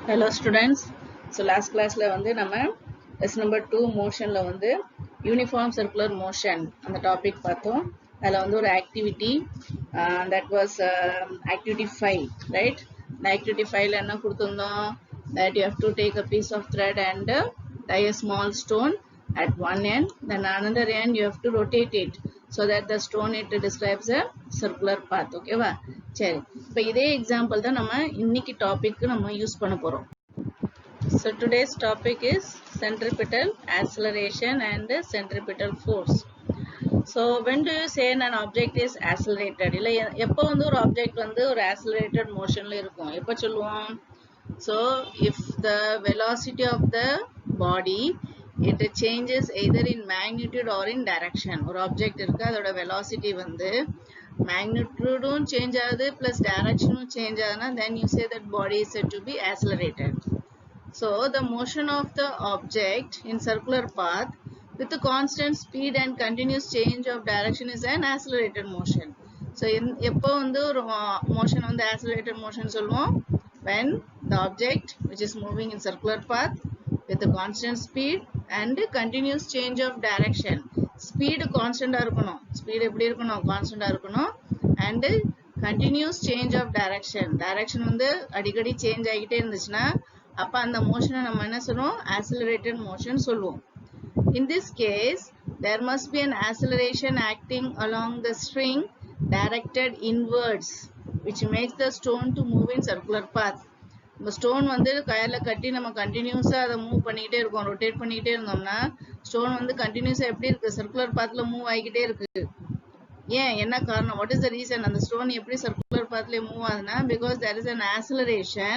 Hello students. So last class la வந்து நம்ம lesson number 2 motionல வந்து uniform circular motion அந்த topic பார்த்தோம். அதுல வந்து ஒரு activity that was activity 5, right? The activity 5 ல என்ன கொடுத்திருந்தோம்? That you have to take a piece of thread and tie a small stone at one end, then another end you have to rotate it so that the stone it describes a circular path. Okay வா? சரி, இப்போ இதே example தான் நம்ம இன்னைக்கு டாபிக்கு நம்ம use பண்ண போறோம். So today's topic is centripetal acceleration and centripetal force. So when do you say an object is accelerated? இல்ல எப்போ வந்து ஒரு ஆப்ஜெக்ட் வந்து ஒரு accelerated motionல இருக்கும்? எப்போ சொல்லுவோம்? So if the velocity of the body it changes either in magnitude or in direction. ஒரு ஆப்ஜெக்ட் இருக்கு, அதோட velocity வந்து magnitude change ஆகுது plus direction change ஆகுதுன்னா then you say that body is said to be accelerated. So the motion of the object in circular path with a constant speed and continuous change of direction is an accelerated motion. So எப்போ வந்து ஒரு motion வந்து accelerated motion சொல்லுவோம்? When the object which is moving in circular path with a constant speed and continuous change of direction. Speed constant இருக்கணும். Speed எப்படி இருக்கணும்? Constant இருக்கணும். And continuous change of direction. Direction வந்து அடிக்கடி change ஆகிட்டே இருந்துச்சுன்னா அப்ப அந்த மோஷனை நம்ம என்ன சொல்லுவோம்? Accelerated motion சொல்லுவோம். In this case, there must be an acceleration acting along the string directed inwards, which makes the stone to move in circular path. இந்த ஸ்டோன் வந்து கயர்ல கட்டி நம்ம கண்டினியூஸா அதை மூவ் பண்ணிக்கிட்டே இருக்கோம், ரொட்டேட் பண்ணிக்கிட்டே இருந்தோம்னா ஸ்டோன் வந்து கண்டினியூஸா எப்படி இருக்கு? சர்க்குலர் பாத்ல மூவ் ஆகிக்கிட்டே இருக்கு. ஏன், என்ன காரணம்? What is the reason? அந்த ஸ்டோன் எப்படி சர்க்குலர் பாத்ல மூவ் ஆகுதுன்னா because there is an acceleration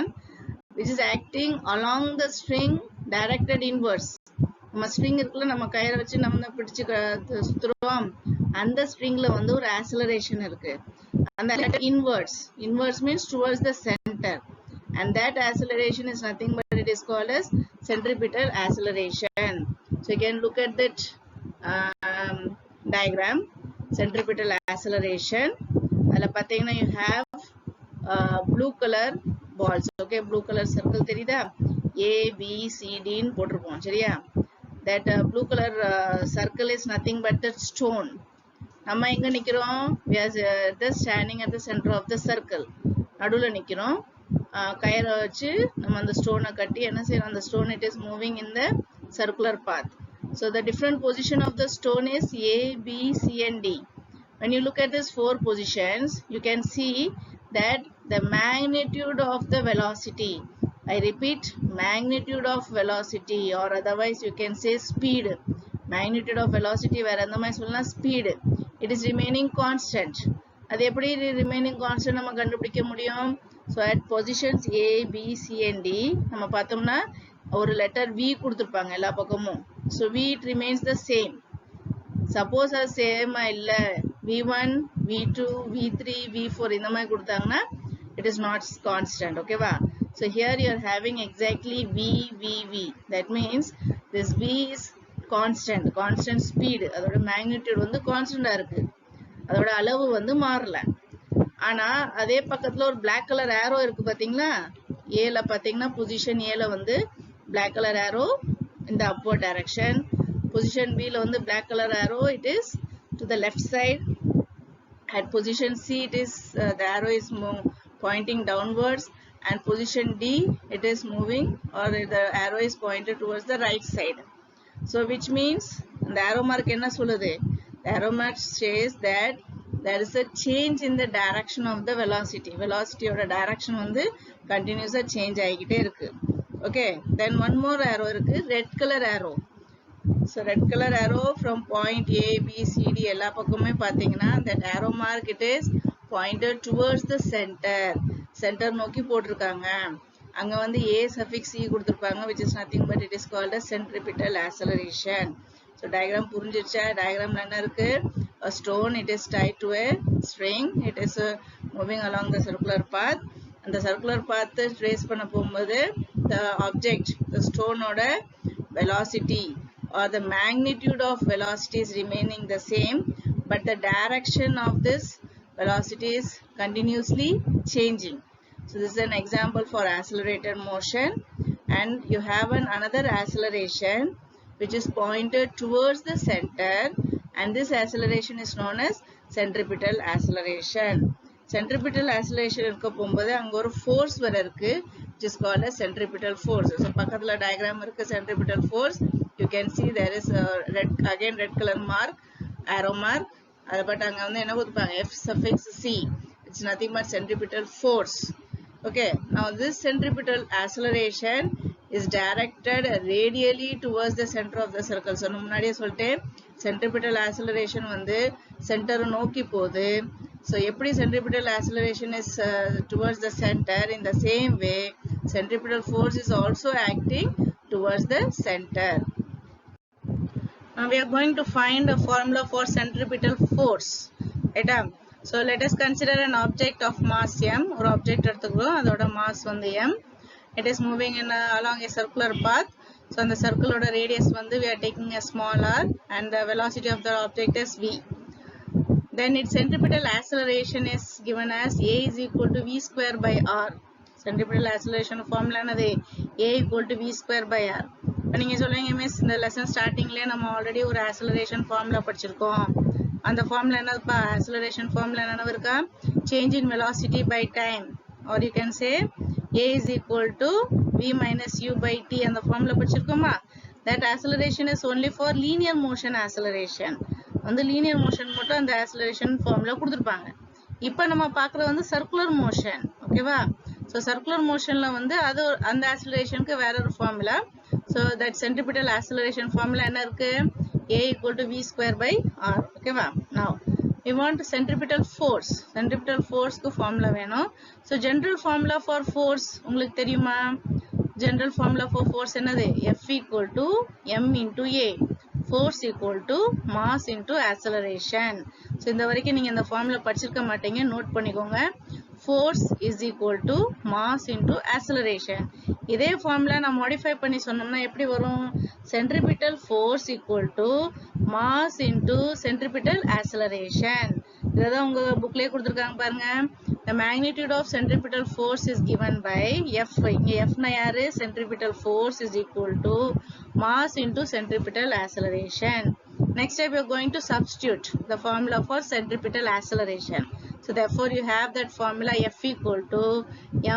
which is acting along the string directed inwards. நம்ம ஸ்ட்ரிங் இருக்குல்ல, நம்ம கயிறை வச்சு நம்ம பிடிச்சு சுத்துறோம், அந்த ஸ்ட்ரிங்ல வந்து ஒரு ஆக்சலரேஷன் இருக்கு. அந்த inwards means towards the center, and that acceleration is nothing but it is called as centripetal acceleration. So you can look at that diagram, centripetal acceleration. அதுல பாத்தீங்கன்னா you have blue color balls. Okay, blue color circle தெரியுதா? A B C D ன்னு போட்டிருப்போம், சரியா? That blue color circle is nothing but the stone. நம்ம எங்க நிக்கிறோம்? We are just standing at the center of the circle. நடுவுல நிக்கிறோம். கயிறை வச்சு நம்ம அந்த ஸ்டோனை கட்டி என்ன செய்யறோம்? அந்த stone it is moving in the circular path. So the different position of the stone is A, B, C and D. When you look at these four positions, you can see that the magnitude of the velocity, I repeat, magnitude of velocity, or otherwise you can say speed. Magnitude of velocity வேற எந்த மாதிரி சொல்லலாம்? Speed. It is remaining constant. அது எப்படி remaining constant நம்ம கண்டுபிடிக்க முடியும்? So at positions A, B, C and D நம்ம பார்த்தோம்னா ஒரு லெட்டர் V கொடுத்திருப்பாங்க எல்லா பக்கமும். So V it remains the same. Suppose அது சேமா இல்ல, V1, V2, V3, V4 இந்த மாதிரி கொடுத்தாங்கன்னா it is not constant. Okay வா? So here you are having exactly V, V, V. That means this V is constant speed. அதோட magnitude வந்து constant இருக்கு, அதோட அளவு வந்து மாறல. ஆனா அதே பக்கத்துல ஒரு black color arrow இருக்கு பாத்தீங்களா? A ல பாத்தீங்கன்னா position A ல வந்து black color arrow in the upward direction. Position B ல வந்து black color arrow it is to the left side. At position C it is the arrow is pointing downwards, and position D it is moving or the arrow is pointed towards the right side. So which means the arrow mark enna sollude? The arrow mark says that there is a change in the direction of the velocity. Velocity oda direction வந்து continuously change ஆகிட்டே இருக்கு. Okay, then one more arrow இருக்கு, red color arrow. So red color arrow from point A, B, C, D எல்லா பக்கமே பாத்தீங்கன்னா that arrow mark it is pointed towards the center. Center நோக்கி போட்டிருக்காங்க. அங்க வந்து A suffix E கொடுத்திருப்பாங்க, which is nothing but it is called as centripetal acceleration. So diagram புரிஞ்சிருச்சா? diagramல என்ன இருக்கு? A stone it is tied to a string. It is moving along the circular path. அந்த circular path trace பண்ண போகும்போது the object, the stone ஓட velocity or the magnitude of velocity is remaining the same, but the direction of this velocity is continuously changing. So this is an example for accelerated motion, and you have another acceleration which is pointed towards the center, and this acceleration is known as centripetal acceleration. Centripetal acceleration irukka pombodhu anga oru force vera irukku which is called as centripetal force. So pakkathula diagram irukku centripetal force. You can see there is a red color mark, arrow mark. Adha but anga vandu enna kodupanga F suffix C. It's nothing but centripetal force. Okay, now this centripetal acceleration is directed radially towards the center of the circle. So முன்னாடியே சொல்லிட்டேன் centripetal acceleration வந்து center நோக்கி போகுது. So எப்படி centripetal acceleration is towards the center, in the same way centripetal force is also acting towards the center. Now we are going to find a formula for centripetal force. Right? So let us consider an object of mass m. Or object எடுத்துக்கிறோம், அதோட mass வந்து m. It is moving along a circular path. So on the circle radius வந்து we are taking a small r, and the velocity of the object is v. Then its centripetal acceleration is given as a is equal to v square by r. Centripetal acceleration formula என்னது a equal to v square by r. நீங்க சொல்லுவீங்க miss இந்த lesson ஸ்டார்டிங்லயே நம்ம already ஒரு acceleration formula படிச்சிருக்கோம். அந்த formula என்னதுப்பா? acceleration formula என்னன்னு இருக்கா? change in velocity by time, or you can say a is equal to v minus u by t. அந்த formula படிச்சிருக்கோமா? That acceleration is only for linear motion acceleration. வந்து linear motion மட்டும் அந்த acceleration formula கொடுத்திருப்பாங்க. இப்போ நம்ம பார்க்கிறது வந்து circular motion. ஓகேவா? So circular motionல வந்து அது அந்த accelerationக்கு வேற ஒரு formula. So that centripetal acceleration formula என்ன இருக்கு? a equal to v square by r. ஓகேவா? Now we want centripetal force. Centripetal force க்கு formula வேணும். So general formula for force உங்களுக்கு தெரியுமா? General formula for force என்னது? F equal to m into a. Force equal to mass into acceleration. So இந்த வரைக்கும் நீங்க இந்த formula படிச்சிருக்க மாட்டீங்க, நோட் பண்ணிக்கோங்க. Force is equal to mass into acceleration. இதே formula நான் modify பண்ணி சொன்னோம்னா எப்படி வரும்? Centripetal force equal to mass into centripetal acceleration. இதான் உங்க புக்லயே கொடுத்திருக்காங்க பாருங்க. The magnitude of centripetal force is given by F. இங்க F னா யாரு? Centripetal force is equal to mass into centripetal acceleration. Next step, we are going to substitute the formula for centripetal acceleration. So therefore you have that formula F equal to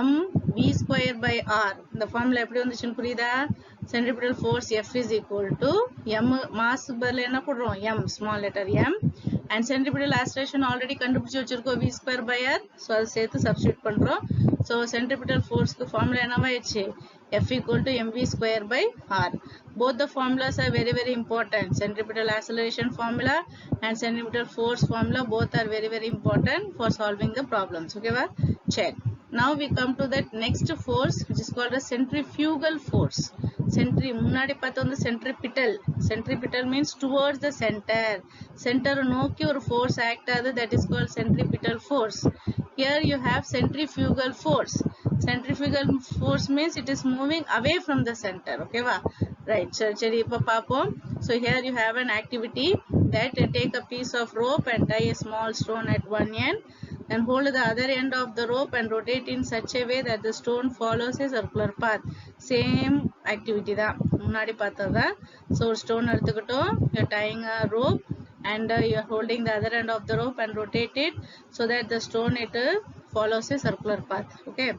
m v square by r. The formula எப்படி வந்துச்சுன்னு புரியுதா? Centripetal force F is equal to m, mass பதிலா என்ன போடுறோம்? m, small letter m, and centripetal acceleration already கண்டுபிடிச்சு வச்சிருக்கோம் v square by r. So அது சேர்த்து substitute பண்றோம். So centripetal force க்கு formula என்னவாயிடுச்சு? F equal to mv square by r. Both the formulas are very important. Centripetal acceleration formula and centripetal force formula both are very important for solving the problems. Okay, va? Check. Now we come to that next force which is called a centrifugal force. முன்னாடி பார்த்தோம் வந்து centripetal. Centripetal means towards the center. Center நோக்கி ஒரு force act ஆகுது, that is called centripetal force. Here you have centrifugal force. Centrifugal force means it is moving away from the center. Okay va? Right. சரி இப்ப பாப்போம். So here you have an activity that take a piece of rope and tie a small stone at one end, and hold the other end of the rope and rotate in such a way that the stone follows a circular path. Same activity தான் முன்னாடி பார்த்ததா. So stone எடுத்துக்கிட்டோம், you are tying a rope and you are holding the other end of the rope and rotate it so that the stone follows a circular path. Okay.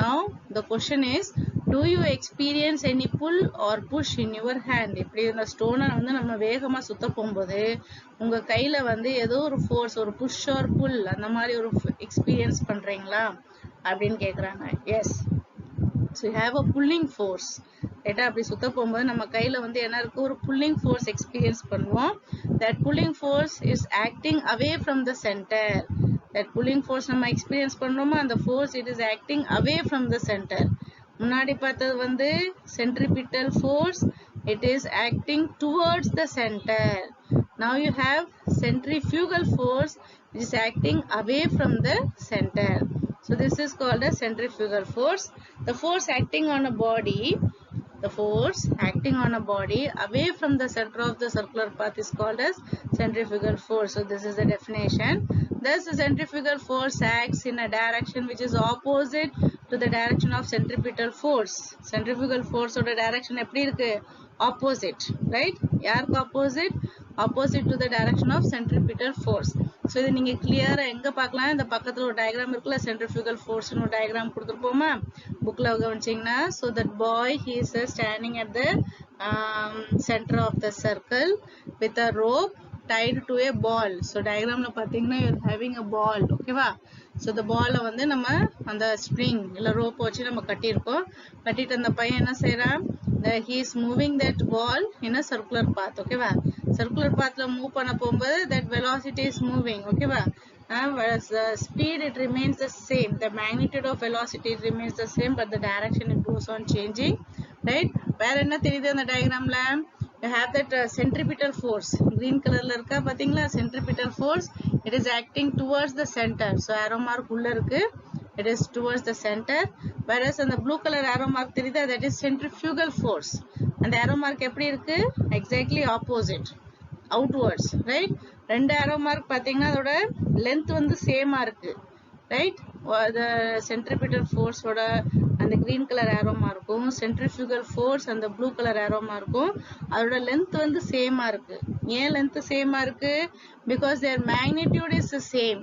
Now the question is, do you experience any pull or push in your hand? இப்படி இந்த ஸ்டோனை வந்து நம்ம வேகமா சுத்த போகும்போது உங்க கையில வந்து ஏதோ ஒரு ஃபோர்ஸ், ஒரு புஷ் ஆர் புல் அந்த மாதிரி ஒரு எக்ஸ்பீரியன்ஸ் பண்றீங்களா அப்படின்னு கேக்குறாங்க. S. So you have a pulling force. ரைட்டா? அப்படி சுத்த போகும்போது நம்ம கையில வந்து என்ன இருக்கு? ஒரு புல்லிங் ஃபோர்ஸ் எக்ஸ்பீரியன்ஸ் பண்ணுவோம். That pulling force is acting away from the center. That pulling force நம்ம எக்ஸ்பீரியன்ஸ் பண்றோமா, அந்த force it is acting away from the center. முன்னாடி பார்த்தது வந்து centripetal force, it is acting towards the center. Now you have centrifugal force which is acting away from the center. So this is called a centrifugal force. The force acting on a body, away from the center of the circular path is called as centrifugal force. So this is the definition. Thus the centrifugal force acts in a direction which is opposite to the direction of centripetal force. Centrifugal force oda direction eppadi irukku? Opposite, right? யாருக்கு opposite? Opposite to the direction of centripetal force. So இது நீங்க clear எங்க பார்க்கலாம்? இந்த பக்கத்துல ஒரு diagram இருக்குல்ல, centrifugal force னு ஒரு diagram கொடுத்திருப்போமா bookல கவனிச்சீங்கன்னா. So that boy, he is standing at the center of the circle with a rope tied to a ball. So diagramல பாத்தீங்கன்னா you are having a ball, ஓகேவா? So the ball வந்து நம்ம அந்த spring இல்ல rope வச்சு நம்ம கட்டியிருக்கோம். கட்டிட்டு அந்த பையன் என்ன செய்றான்? He is moving that ball in a circular path, ஓகேவா? Circular pathல move பண்ண போகும்போது that velocity is moving, ஓகேவா? Whereas the speed it remains the same, the magnitude of velocity it remains the same, but the direction it goes on changing, right? வேற என்ன தெரியுது அந்த diagramல? You have that centripetal force, green colorல இருக்கா பாத்தீங்களா? Centripetal force, it is acting towards the center. So arrow mark உள்ள இருக்கு, it is towards the center. Whereas அந்த blue color arrow mark தெரியுதா? That is centrifugal force. அந்த arrow mark எப்படி இருக்கு? Exactly opposite, outwards, right? ரெண்டு arrow mark பாத்தீங்கன்னா அதோட length வந்து சேமா இருக்கு, right? The centripetal force ஓட அந்த green color arrow markum, centrifugal force அந்த blue color arrow markum, அதோட length வந்து சேமா இருக்கு. ஏன் length சேமா இருக்கு? Because their magnitude is the same.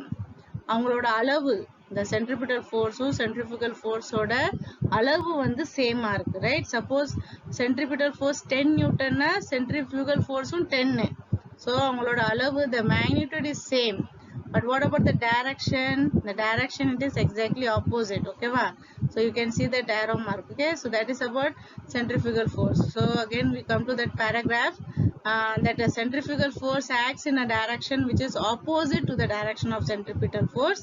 அவங்களோட அளவு, the centripetal force centrifugal force ஓட அளவு வந்து சேமா இருக்கு, right? Suppose centripetal force 10 Newton னா centrifugal force 10. So அவங்களோட அளவு, the magnitude is same. But what about the direction? The direction it is exactly opposite, okay va? So you can see that arrow mark, okay? So that is about centrifugal force. So again we come to that paragraph, that a centrifugal force acts in a direction which is opposite to the direction of centripetal force,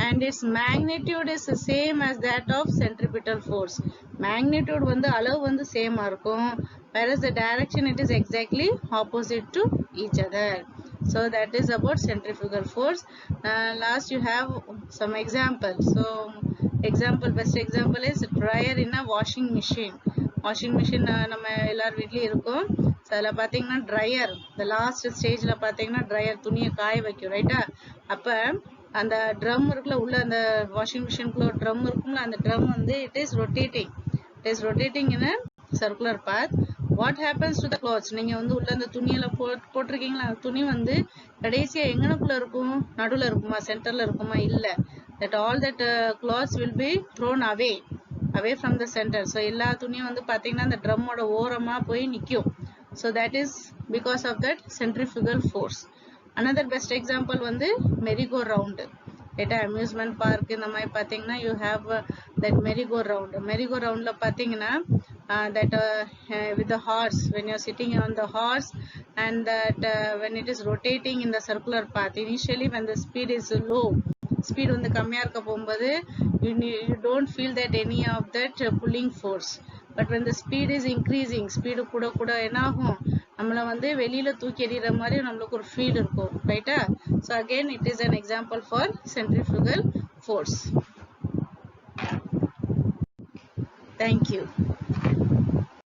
and its magnitude is the same as that of centripetal force. Magnitude வந்து அளவு வந்து சேமா இருக்கும், whereas the direction it is exactly opposite to each other. So that is about centrifugal force. Last you have some examples. So example, best example is dryer in a washing machine. Washing machine நம்ம எல்லார் வீட்லயும் இருக்கும். So அதுல பாத்தீங்கன்னா dryer, the last stage ல பாத்தீங்கன்னா dryer துணியை காய வைக்கும், ரைட்டா? அப்ப அந்த drum இருக்குல்ல, உள்ள அந்த washing machine குள்ள ஒரு drum இருக்கும்ல, அந்த drum வந்து it is rotating in a circular path. What happens to the clothes? நீங்க வந்து உள்ள அந்த துணியில போட்டிருக்கீங்களா, அந்த துணி வந்து கடைசியா எங்கனக்குள்ள இருக்கும்? நடுவுல இருக்குமா, சென்டர்ல இருக்குமா? இல்ல. That all that clothes will be thrown away from the center. So எல்லா துணியும் வந்து பாத்தீங்கன்னா அந்த drum ஓட ஓரமா போய் நிக்கும். So that is because of that centrifugal force. Another best example வந்து merry-go-round. At amusement park இந்த மாதிரி பாத்தீங்கன்னா you have that merry-go-round. Merry-go-roundல பாத்தீங்கன்னா that with the horse, when you are sitting on the horse, and that when it is rotating in the circular path, initially when the speed is low, speed வந்து கம்மியா இருக்க போகும்போது you don't feel that any of that pulling force. But when the speed is increasing, speed கூட கூட என்ன ஆகும்? நம்மள வந்து வெளியில தூக்கி எறிகிற மாதிரி நம்மளுக்கு ஒரு ஃபீல் இருக்கும், ரைட்டா? So again it is an example for centrifugal force. Thank you.